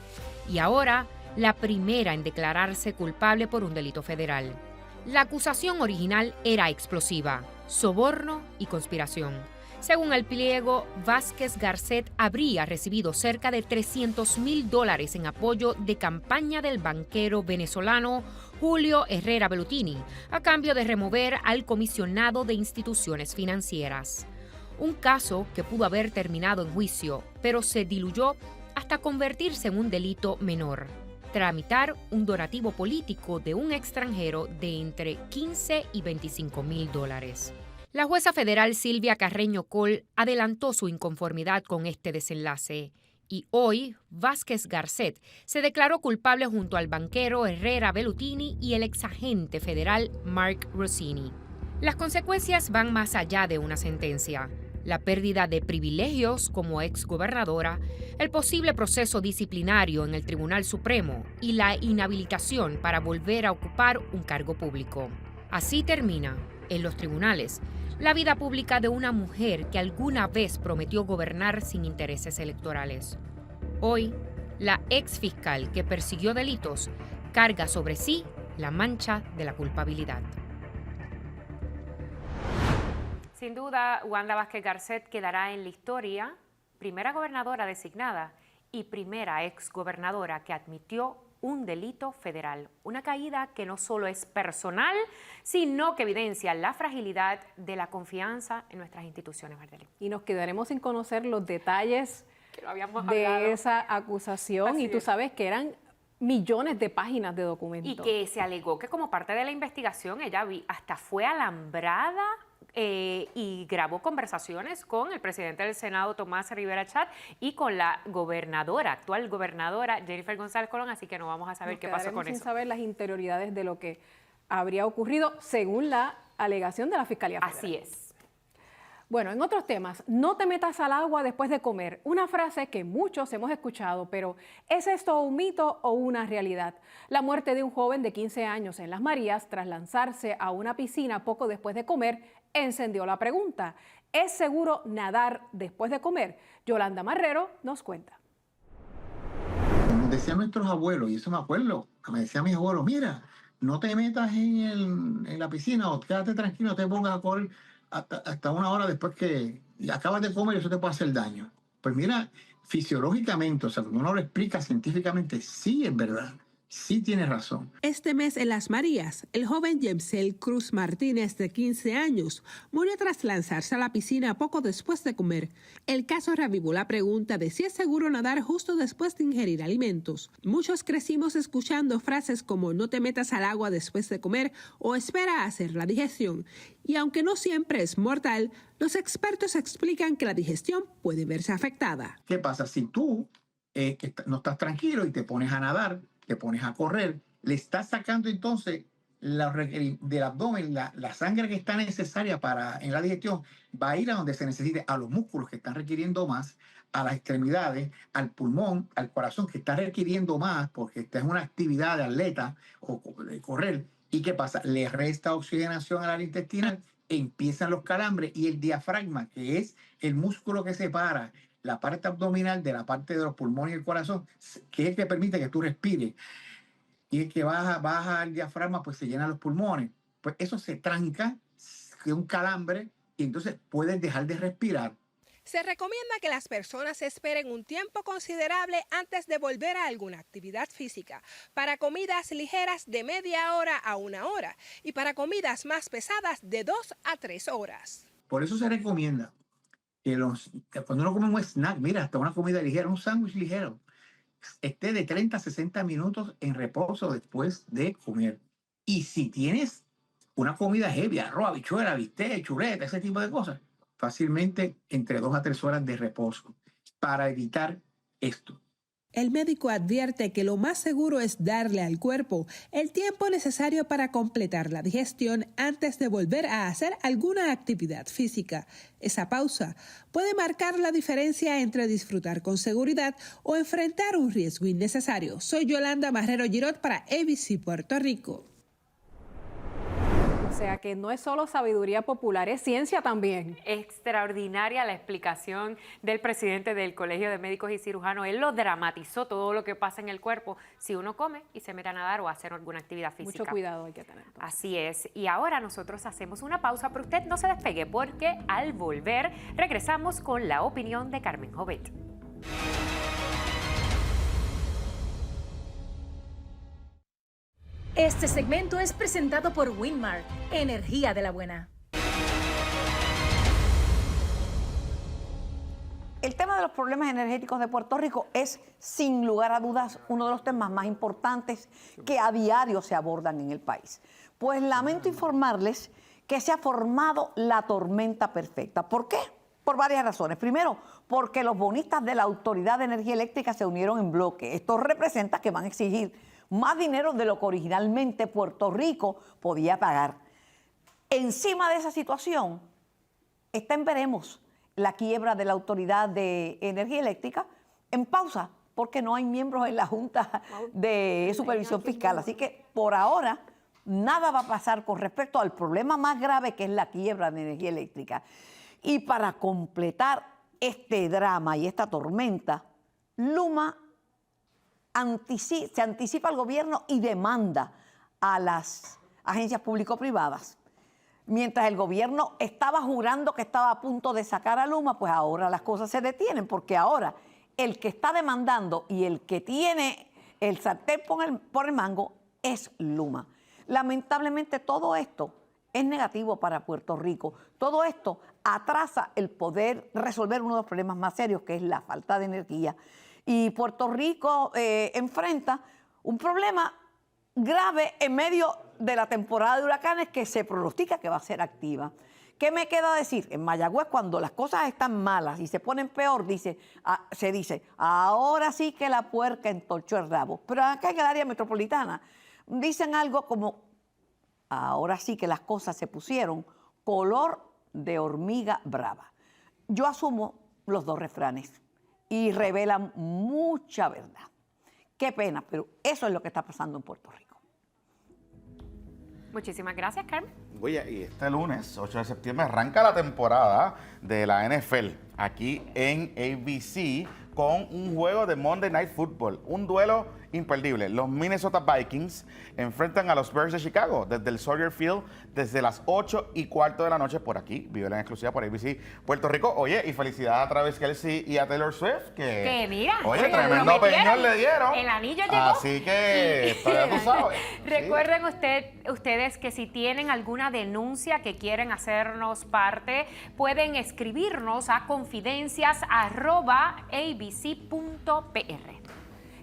Y ahora, la primera en declararse culpable por un delito federal. La acusación original era explosiva: soborno y conspiración. Según el pliego, Vázquez Garcet habría recibido cerca de $300,000 en apoyo de campaña del banquero venezolano Julio Herrera Bellutini, a cambio de remover al comisionado de instituciones financieras. Un caso que pudo haber terminado en juicio, pero se diluyó hasta convertirse en un delito menor: tramitar un donativo político de un extranjero de entre $15,000 y $25,000. La jueza federal Silvia Carreño Coll adelantó su inconformidad con este desenlace y hoy Vázquez Garcet se declaró culpable junto al banquero Herrera Bellutini y el exagente federal Mark Rossini. Las consecuencias van más allá de una sentencia: la pérdida de privilegios como exgobernadora, el posible proceso disciplinario en el Tribunal Supremo y la inhabilitación para volver a ocupar un cargo público. Así termina, en los tribunales, la vida pública de una mujer que alguna vez prometió gobernar sin intereses electorales. Hoy, la ex fiscal que persiguió delitos carga sobre sí la mancha de la culpabilidad. Sin duda, Wanda Vázquez Garcet quedará en la historia, primera gobernadora designada y primera exgobernadora que admitió un delito federal, una caída que no solo es personal, sino que evidencia la fragilidad de la confianza en nuestras instituciones, Martelly. Y nos quedaremos sin conocer los detalles de esa acusación. Así y tú es. sabes que eran millones de páginas de documentos. Y que se alegó que como parte de la investigación ella hasta fue alambrada y grabó conversaciones con el presidente del Senado, Tomás Rivera Chat, y con la actual gobernadora, Jennifer González Colón, así que no vamos a saber qué pasó con sin eso. saber las interioridades de lo que habría ocurrido según la alegación de la Fiscalía Federal. Así es. Bueno, en otros temas, no te metas al agua después de comer. Una frase que muchos hemos escuchado, pero ¿es esto un mito o una realidad? La muerte de un joven de 15 años en Las Marías tras lanzarse a una piscina poco después de comer encendió la pregunta: ¿es seguro nadar después de comer? Yolanda Marrero nos cuenta. Como decían nuestros abuelos, y eso me acuerdo, me decían mis abuelos: mira, no te metas en la piscina o quédate tranquilo, no te pongas a correr hasta una hora después que acabas de comer y eso te puede hacer daño. Pues mira, fisiológicamente, o sea, cuando uno lo explica científicamente, sí es verdad. Sí tiene razón. Este mes en Las Marías, el joven Yemsel Cruz Martínez, de 15 años, murió tras lanzarse a la piscina poco después de comer. El caso reavivó la pregunta de si es seguro nadar justo después de ingerir alimentos. Muchos crecimos escuchando frases como "no te metas al agua después de comer" o "espera a hacer la digestión". Y aunque no siempre es mortal, los expertos explican que la digestión puede verse afectada. ¿Qué pasa? Si tú no estás tranquilo y te pones a nadar, te pones a correr, le estás sacando entonces del abdomen la sangre que está necesaria en la digestión, va a ir a donde se necesite, a los músculos que están requiriendo más, a las extremidades, al pulmón, al corazón que está requiriendo más, porque esta es una actividad de atleta o de correr. ¿Y qué pasa? Le resta oxigenación al área intestinal, empiezan los calambres y el diafragma, que es el músculo que separa la parte abdominal de la parte de los pulmones y el corazón, que es el que permite que tú respires, y el que baja el diafragma, pues se llenan los pulmones. Pues eso se tranca, es un calambre, y entonces puedes dejar de respirar. Se recomienda que las personas esperen un tiempo considerable antes de volver a alguna actividad física, para comidas ligeras de media hora a 1 hora, y para comidas más pesadas de 2 a 3 horas. Por eso se recomienda que cuando uno come un snack, mira, hasta una comida ligera, un sándwich ligero, esté de 30 a 60 minutos en reposo después de comer. Y si tienes una comida heavy, arroz, habichuela, bistec, chuleta, ese tipo de cosas, fácilmente entre 2 a 3 horas de reposo para evitar esto. El médico advierte que lo más seguro es darle al cuerpo el tiempo necesario para completar la digestión antes de volver a hacer alguna actividad física. Esa pausa puede marcar la diferencia entre disfrutar con seguridad o enfrentar un riesgo innecesario. Soy Yolanda Marrero Girot para ABC Puerto Rico. sea que no es solo sabiduría popular, es ciencia también. Extraordinaria la explicación del presidente del Colegio de Médicos y Cirujanos. Él lo dramatizó todo lo que pasa en el cuerpo si uno come y se mete a nadar o a hacer alguna actividad física. Mucho cuidado hay que tener. Así es. Y ahora nosotros hacemos una pausa, pero usted no se despegue porque al volver regresamos con la opinión de Carmen Jovet. Este segmento es presentado por Winmar, energía de la buena. El tema de los problemas energéticos de Puerto Rico es, sin lugar a dudas, uno de los temas más importantes que a diario se abordan en el país. Pues lamento informarles que se ha formado la tormenta perfecta. ¿Por qué? Por varias razones. Primero, porque los bonistas de la Autoridad de Energía Eléctrica se unieron en bloque. Esto representa que van a exigir más dinero de lo que originalmente Puerto Rico podía pagar. Encima de esa situación está en veremos la quiebra de la Autoridad de Energía Eléctrica en pausa, porque no hay miembros en la Junta de Supervisión Fiscal. Así que por ahora nada va a pasar con respecto al problema más grave, que es la quiebra de energía eléctrica. Y para completar este drama y esta tormenta, Luma se anticipa al gobierno y demanda a las agencias público-privadas. Mientras el gobierno estaba jurando que estaba a punto de sacar a Luma, pues ahora las cosas se detienen, porque ahora el que está demandando y el que tiene el sartén por el mango es Luma. Lamentablemente todo esto es negativo para Puerto Rico. Todo esto atrasa el poder resolver uno de los problemas más serios, que es la falta de energía. Y Puerto Rico enfrenta un problema grave en medio de la temporada de huracanes que se pronostica que va a ser activa. ¿Qué me queda decir? En Mayagüez, cuando las cosas están malas y se ponen peor, se dice, ahora sí que la puerca entorchó el rabo. Pero acá en el área metropolitana dicen algo como, ahora sí que las cosas se pusieron color de hormiga brava. Yo asumo los dos refranes y revelan mucha verdad. Qué pena, pero eso es lo que está pasando en Puerto Rico. Muchísimas gracias, Carmen. Oye, y este lunes, 8 de septiembre, arranca la temporada de la NFL aquí en ABC con un juego de Monday Night Football, un duelo imperdible. Los Minnesota Vikings enfrentan a los Bears de Chicago desde el Soldier Field desde las 8:15 de la noche por aquí, viven en exclusiva por ABC Puerto Rico. Oye, y felicidades a Travis Kelce y a Taylor Swift, que mira, oye, tremendo peñón le dieron. El anillo llegó. Así que, todavía tú sabes. Recuerden ustedes que si tienen alguna denuncia que quieren hacernos parte, pueden escribirnos a confidencias@abc.pr.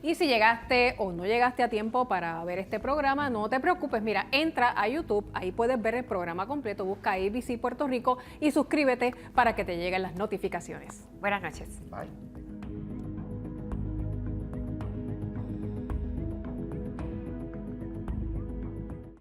Y si llegaste o no llegaste a tiempo para ver este programa, no te preocupes, mira, entra a YouTube, ahí puedes ver el programa completo, busca ABC Puerto Rico y suscríbete para que te lleguen las notificaciones. Buenas noches. Bye.